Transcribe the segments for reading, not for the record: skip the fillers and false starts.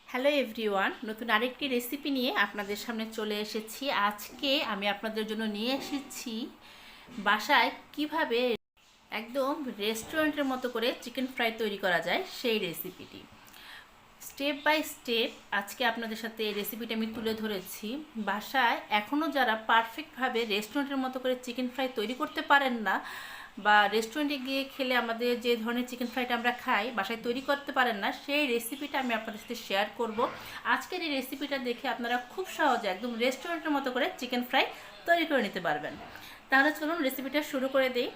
Hello everyone, নতুন আরেকটি recipe নিয়ে আপনাদের সামনে চলে এসেছি। আজকে আমি আপনাদের জন্য নিয়ে এসেছি বাসায় কিভাবে একদম রেস্টুরেন্টের মতো করে চিকেন ফ্রাই তৈরি করা যায় সেই রেসিপিটি। স্টেপ বাই স্টেপ আজকে আপনাদের সাথে এই রেসিপিটা আমি তুলে ধরেছি। বাসায় এখনও যারা পারফেক্টভাবে রেস্টুরেন্টের মতো করে চিকেন ফ্রাই তৈরি করতে পারেন না, বা রেস্টুরেন্টে গিয়ে খেলে আমাদের যে ধরনের চিকেন ফ্রাইটা আমরা খাই বাসায় তৈরি করতে পারেন না, সেই রেসিপিটা আমি আপনাদের সাথে শেয়ার করব। আজকের এই রেসিপিটা দেখে আপনারা খুব সহজে একদম রেস্টুরেন্টের মতো করে চিকেন ফ্রাই তৈরি করে নিতে পারবেন। তাহলে চলুন রেসিপিটা শুরু করে দিই।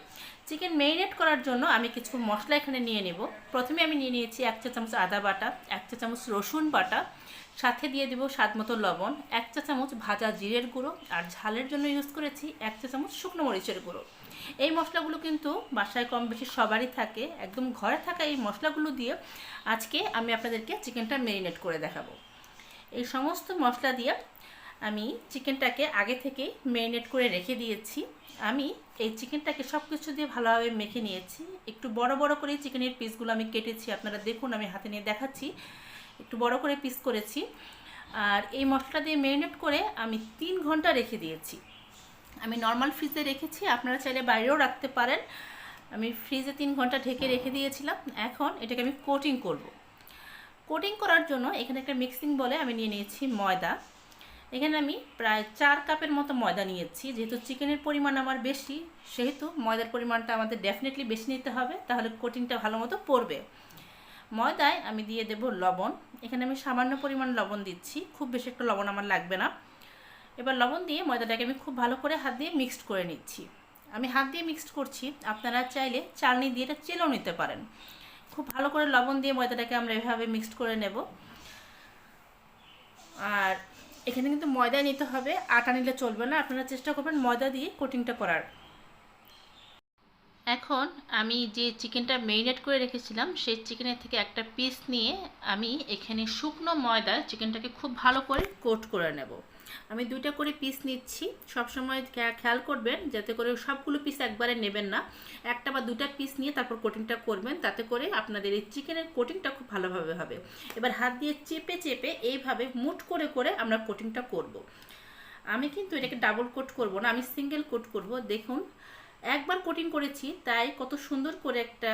চিকেন ম্যারিনেট করার জন্য আমি কিছু মশলা এখানে নিয়ে নেব। প্রথমে আমি নিয়ে নিয়েছি 1 চা চামচ আদা বাটা, 1 চা চামচ রসুন বাটা, সাথে দিয়ে দেব স্বাদ মতো লবণ, 1 চা চামচ ভাজা জিরের গুঁড়ো, আর ঝালের জন্য ইউজ করেছি 1 চা চামচ শুকনো মরিচের গুঁড়ো। এই মশলাগুলো কিন্তু বাসায় কম বেশি সবারই থাকে। একদম ঘরে থাকা এই মশলাগুলো দিয়ে আজকে আমি আপনাদেরকে চিকেনটা ম্যারিনেট করে দেখাবো। এই সমস্ত মশলা দিয়ে আমি চিকেনটাকে আগে থেকে ম্যারিনেট করে রেখে দিয়েছি। আমি এই চিকেনটাকে সব কিছু দিয়ে ভালোভাবে মেখে নিয়েছি। একটু বড় বড় করে চিকেনের পিসগুলো আমি কেটেছি, আপনারা দেখুন, আমি হাতে নিয়ে দেখাচ্ছি। একটু বড় করে পিস করেছি। আর এই মশলা দিয়ে ম্যারিনেট করে আমি 3 ঘন্টা রেখে দিয়েছি। আমি নর্মাল ফ্রিজে রেখেছি, আপনারা চাইলে বাইরেও রাখতে পারেন। আমি ফ্রিজে 3 ঘন্টা ঢেকে রেখে দিয়েছিলাম। এখন এটাকে আমি কোটিং করব। কোটিং করার জন্য এখানে একটা মিক্সিং বলে আমি নিয়ে নিয়েছি ময়দা। এখানে আমি প্রায় 4 কাপের মতো ময়দা নিয়েছি। যেহেতু চিকেনের পরিমাণ আমার বেশি, সেহেতু ময়দার পরিমাণটা আমাদের ডেফিনেটলি বেশি নিতে হবে, তাহলে কোটিংটা ভালো মতো পড়বে। ময়দায় আমি দিয়ে দেব লবণ। এখানে আমি সামান্য পরিমাণ লবণ দিচ্ছি, খুব বেশি একটা লবণ আমার লাগবে না। এবার লবণ দিয়ে ময়দাটাকে আমি খুব ভালো করে হাত দিয়ে মিক্সড করে নিচ্ছি। আমি হাত দিয়ে মিক্সড করছি, আপনারা চাইলে চালনি দিয়ে এটা চেলেও নিতে পারেন। খুব ভালো করে লবণ দিয়ে ময়দাটাকে আমরা এভাবে মিক্সড করে নেব। আর এখানে কিন্তু ময়দা নিতে হবে, আটা নিলে চলবে না। আপনারা চেষ্টা করবেন ময়দা দিয়ে কোটিংটা করার। এখন আমি যে চিকেনটা ম্যারিনেট করে রেখেছিলাম সেই চিকেনের থেকে একটা পিস নিয়ে আমি এখানে শুকনো ময়দায় চিকেনটাকে খুব ভালো করে কোট করে নেব। আমি 2টা করে পিস নিচ্ছি। সবসময় খেয়াল করবেন যাতে করে সবগুলো পিস একবারে নেবেন না, 1টা বা 2টা পিস নিয়ে তারপর কোটিংটা করবেন, তাতে করে আপনাদের এই চিকেনের কোটিংটা খুব ভালোভাবে হবে। এবার হাত দিয়ে চেপে চেপে এইভাবে মুট করে করে আমরা কোটিংটা করব। আমি কিন্তু এটাকে ডাবল কোট করব না, আমি সিঙ্গেল কোট করব। দেখুন, একবার কোটিং করেছি তাই কত সুন্দর করে একটা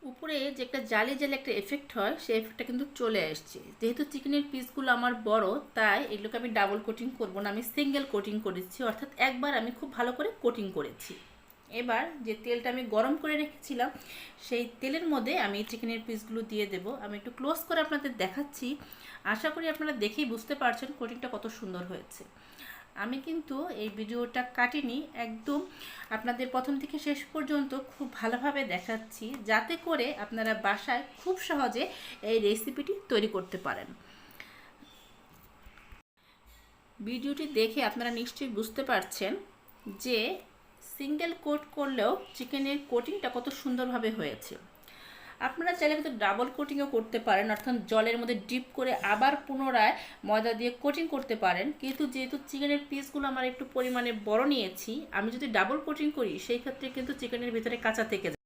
উপরে যে একটা জালি জালি একটা এফেক্ট হয়, সেই এফেক্টটা কিন্তু চলে আসছে। যেহেতু চিকেনের পিসগুলো আমার বড়, তাই এগুলোকে আমি ডাবল কোটিং করব না, আমি সিঙ্গেল কোটিং করেছি, অর্থাৎ একবার আমি খুব ভালো করে কোটিং করেছি। এবার যে তেলটা আমি গরম করে রেখেছিলাম সেই তেলের মধ্যে আমি চিকেনের পিসগুলো দিয়ে দেব। আমি একটু ক্লোজ করে আপনাদের দেখাচ্ছি, আশা করি আপনারা দেখেই বুঝতে পারছেন কোটিংটা কত সুন্দর হয়েছে। আমি কিন্তু এই ভিডিওটা কাটিনি, একদম আপনাদের প্রথম থেকে শেষ পর্যন্ত খুব ভালোভাবে দেখাচ্ছি, যাতে করে আপনারা বাসায় খুব সহজে এই রেসিপিটি তৈরি করতে পারেন। ভিডিওটি দেখে আপনারা নিশ্চয়ই বুঝতে পারছেন যে সিঙ্গেল কোট করলেও চিকেনের কোটিংটা কত সুন্দরভাবে হয়েছে। আপনারা চাইলে কিন্তু ডাবল কোটিংও করতে পারেন, অর্থাৎ জলের মধ্যে ডিপ করে আবার পুনরায় ময়দা দিয়ে কোটিং করতে পারেন। কিন্তু যেহেতু চিকেনের পিসগুলো আমার একটু পরিমাণে বড় নিয়েছি, আমি যদি ডাবল কোটিং করি সেই ক্ষেত্রে কিন্তু চিকেনের ভিতরে কাঁচা থেকে যায়।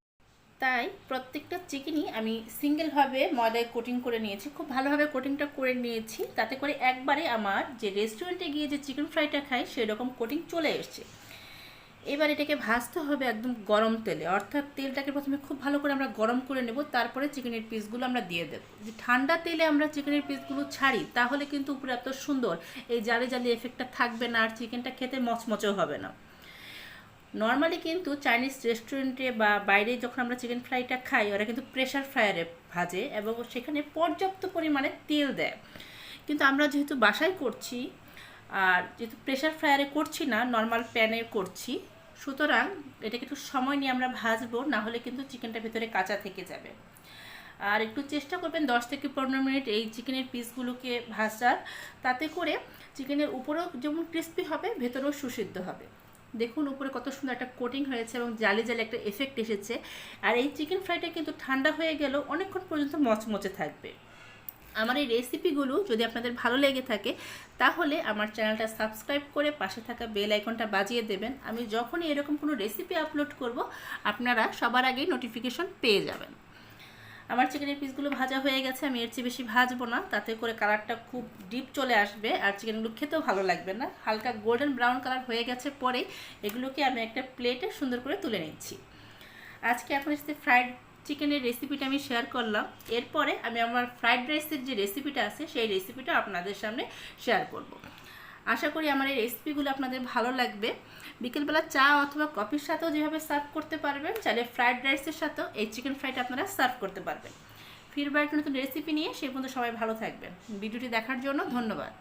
তাই প্রত্যেকটা চিকেনই আমি সিঙ্গেলভাবে ময়দায় কোটিং করে নিয়েছি, খুব ভালোভাবে কোটিংটা করে নিয়েছি, তাতে করে একবারে আমার যে রেস্টুরেন্টে গিয়ে যে চিকেন ফ্রাইটা খাই সেই রকম কোটিং চলে এসছে। এবার এটাকে ভাজতে হবে একদম গরম তেলে, অর্থাৎ তেলটাকে প্রথমে খুব ভালো করে আমরা গরম করে নেব, তারপরে চিকেনের পিসগুলো আমরা দিয়ে দেব। যে ঠান্ডা তেলে আমরা চিকেনের পিসগুলো ছাড়ি তাহলে কিন্তু উপরে এত সুন্দর এই জালি জালি এফেক্টটা থাকবে না, আর চিকেনটা খেতে মচমচেও হবে না। নর্মালি কিন্তু চাইনিজ রেস্টুরেন্টে বা বাইরে যখন আমরা চিকেন ফ্রাইটা খাই, ওরা কিন্তু প্রেশার ফ্রায়ারে ভাজে এবং সেখানে পর্যাপ্ত পরিমাণে তেল দেয়। কিন্তু আমরা যেহেতু বাসায় করছি, আর যেহেতু প্রেশার ফ্রায়ারে করছি না, নর্মাল প্যানে করছি, সুতরাং এটাকে একটু সময় নিয়ে আমরা ভাজবো, না হলে কিন্তু চিকেনটা ভেতরে কাঁচা থেকে যাবে। আর একটু চেষ্টা করবেন 10 থেকে 15 মিনিট এই চিকেনের পিসগুলোকে ভাজার, তাতে করে চিকেনের উপরেও যেমন ক্রিস্পি হবে, ভেতরেও সুসিদ্ধ হবে। দেখুন উপরে কত সুন্দর একটা কোটিং হয়েছে এবং জালি জালি একটা এফেক্ট এসেছে। আর এই চিকেন ফ্রাইটা কিন্তু ঠান্ডা হয়ে গেলেও অনেকক্ষণ পর্যন্ত মচমচে থাকবে। আমার এই রেসিপিগুলো যদি আপনাদের ভালো লেগে থাকে তাহলে আমার চ্যানেলটা সাবস্ক্রাইব করে পাশে থাকা বেল আইকনটা বাজিয়ে দেবেন। আমি যখনই এরকম কোনো রেসিপি আপলোড করব আপনারা সবার আগেই নোটিফিকেশন পেয়ে যাবেন। আমার চিকেনের পিসগুলো ভাজা হয়ে গেছে, আমি এর চেয়ে বেশি ভাজবো না, তাতে করে কালারটা খুব ডিপ চলে আসবে আর চিকেনগুলো খেতেও ভালো লাগবে না। হালকা গোল্ডেন ব্রাউন কালার হয়ে গেছে পরে এগুলোকে আমি একটা প্লেটে সুন্দর করে তুলে নিচ্ছি। আজকে আপনার সাথে ফ্রাইড চিকেনের রেসিপিটা আমি শেয়ার করলাম। এরপরে আমি আমার ফ্রাইড রাইসের যে রেসিপিটা আছে সেই রেসিপিটা আপনাদের সামনে শেয়ার করব। আশা করি আমার এই রেসিপিগুলো আপনাদের ভালো লাগবে। বিকেলবেলা চা অথবা কফির সাথেও যেভাবে সার্ভ করতে পারবেন, চাইলে ফ্রাইড রাইসের সাথেও এই চিকেন ফ্রাইটা আপনারা সার্ভ করতে পারবেন। ফিরবার একটা নতুন রেসিপি নিয়ে, সেই পর্যন্ত সবাই ভালো থাকবেন। ভিডিওটি দেখার জন্য ধন্যবাদ।